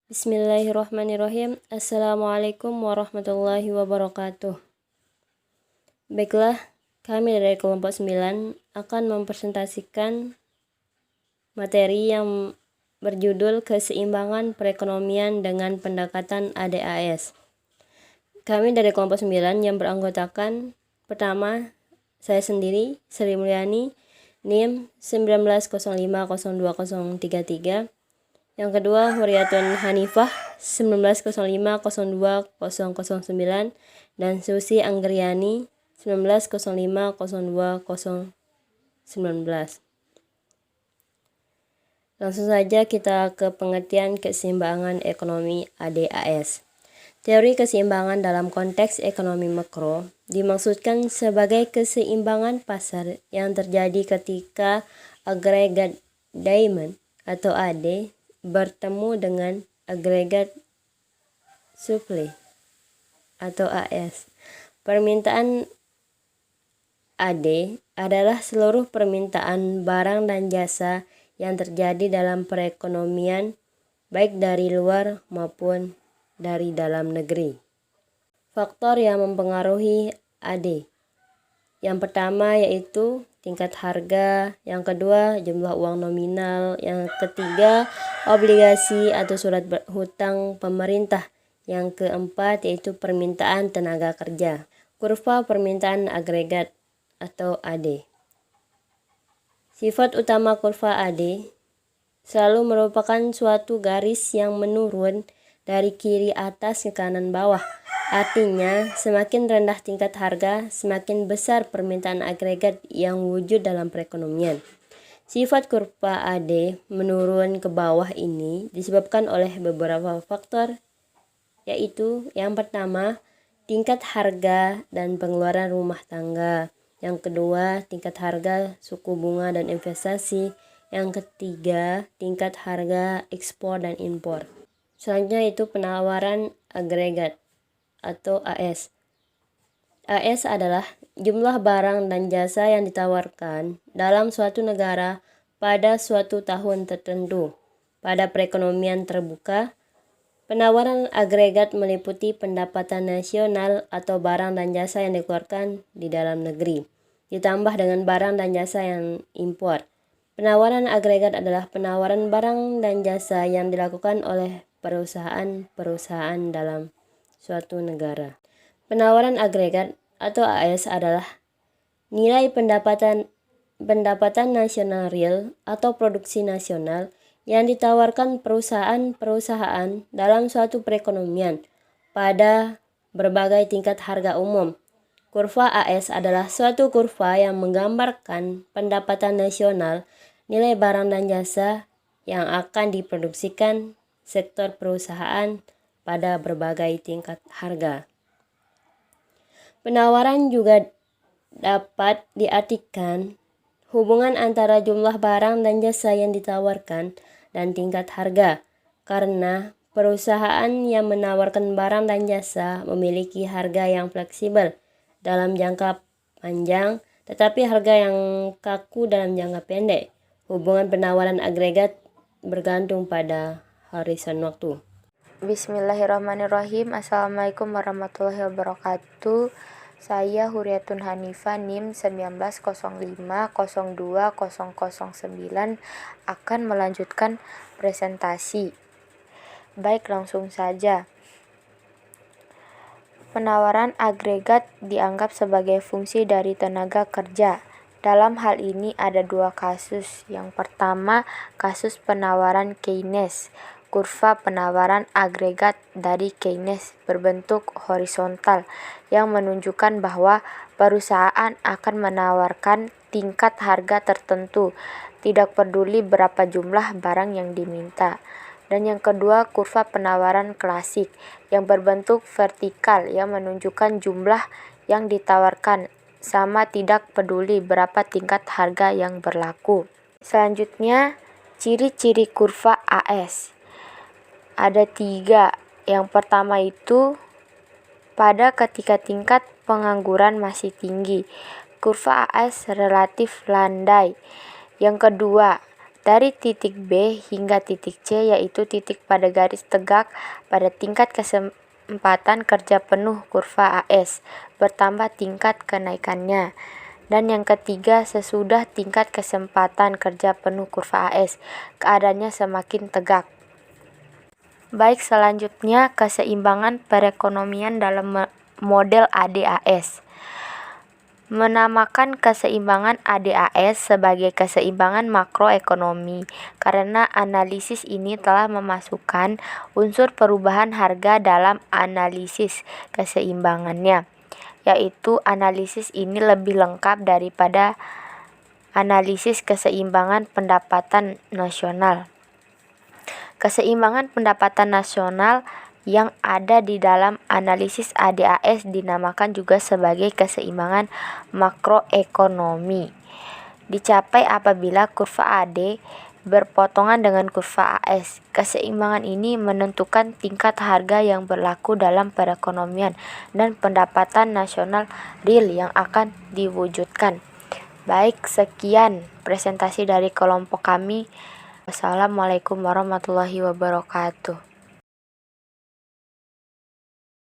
Bismillahirrahmanirrahim. Assalamualaikum warahmatullahi wabarakatuh. Baiklah, kami dari kelompok 9 akan mempresentasikan materi yang berjudul Keseimbangan Perekonomian dengan Pendekatan ADAS. Kami dari kelompok 9 yang beranggotakan pertama, saya sendiri, Sri Mulyani, NIM 1905020033. Yang kedua, Huriyatun Hanifah 1905020009 dan Susi Anggriani 1905020019. Langsung saja kita ke pengertian keseimbangan ekonomi ADAS. Teori keseimbangan dalam konteks ekonomi makro dimaksudkan sebagai keseimbangan pasar yang terjadi ketika agregat demand atau AD bertemu dengan agregat supply atau AS. Permintaan AD adalah seluruh permintaan barang dan jasa yang terjadi dalam perekonomian, baik dari luar maupun dari dalam negeri. Faktor yang mempengaruhi AD. Yang pertama yaitu tingkat harga, yang kedua jumlah uang nominal, yang ketiga obligasi atau surat hutang pemerintah, yang keempat yaitu permintaan tenaga kerja. Kurva permintaan agregat atau AD. Sifat utama kurva AD selalu merupakan suatu garis yang menurun dari kiri atas ke kanan bawah. Artinya, semakin rendah tingkat harga, semakin besar permintaan agregat yang wujud dalam perekonomian. Sifat kurva AD menurun ke bawah ini disebabkan oleh beberapa faktor, yaitu yang pertama, tingkat harga dan pengeluaran rumah tangga. Yang kedua, tingkat harga, suku bunga dan investasi. Yang ketiga, tingkat harga ekspor dan impor. Selanjutnya itu penawaran agregat atau AS. AS adalah jumlah barang dan jasa yang ditawarkan dalam suatu negara pada suatu tahun tertentu. Pada perekonomian terbuka, penawaran agregat meliputi pendapatan nasional atau barang dan jasa yang dikeluarkan di dalam negeri, ditambah dengan barang dan jasa yang impor. Penawaran agregat adalah penawaran barang dan jasa yang dilakukan oleh perusahaan-perusahaan dalam suatu negara. Penawaran agregat atau AS adalah nilai pendapatan nasional real atau produksi nasional yang ditawarkan perusahaan-perusahaan dalam suatu perekonomian pada berbagai tingkat harga umum. Kurva AS adalah suatu kurva yang menggambarkan pendapatan nasional, nilai barang dan jasa yang akan diproduksikan sektor perusahaan pada berbagai tingkat harga. Penawaran juga dapat diartikan hubungan antara jumlah barang dan jasa yang ditawarkan dan tingkat harga, karena perusahaan yang menawarkan barang dan jasa memiliki harga yang fleksibel dalam jangka panjang, tetapi harga yang kaku dalam jangka pendek. Hubungan penawaran agregat bergantung pada horizon waktu. Bismillahirrahmanirrahim. Assalamualaikum warahmatullahi wabarakatuh. Saya Huriyatun Hanifah NIM 1905020009 akan melanjutkan presentasi. Baik, langsung saja. Penawaran agregat dianggap sebagai fungsi dari tenaga kerja. Dalam hal ini ada dua kasus. Yang pertama, kasus penawaran Keynes. Kurva penawaran agregat dari Keynes berbentuk horizontal yang menunjukkan bahwa perusahaan akan menawarkan tingkat harga tertentu, tidak peduli berapa jumlah barang yang diminta. Dan yang kedua, kurva penawaran klasik yang berbentuk vertikal yang menunjukkan jumlah yang ditawarkan sama tidak peduli berapa tingkat harga yang berlaku. Selanjutnya, ciri-ciri kurva AS. Ada 3. Yang pertama itu pada ketika tingkat pengangguran masih tinggi, kurva AS relatif landai. Yang kedua, dari titik B hingga titik C, yaitu titik pada garis tegak pada tingkat kesempatan kerja penuh kurva AS, bertambah tingkat kenaikannya. Dan yang ketiga, sesudah tingkat kesempatan kerja penuh kurva AS, keadaannya semakin tegak. Baik, selanjutnya keseimbangan perekonomian dalam model ADAS. Menamakan keseimbangan ADAS sebagai keseimbangan makroekonomi karena analisis ini telah memasukkan unsur perubahan harga dalam analisis keseimbangannya, yaitu analisis ini lebih lengkap daripada analisis keseimbangan pendapatan nasional. Keseimbangan pendapatan nasional yang ada di dalam analisis ADAS dinamakan juga sebagai keseimbangan makroekonomi. Dicapai apabila kurva AD berpotongan dengan kurva AS. Keseimbangan ini menentukan tingkat harga yang berlaku dalam perekonomian dan pendapatan nasional real yang akan diwujudkan. Baik, sekian presentasi dari kelompok kami. Wassalamualaikum warahmatullahi wabarakatuh.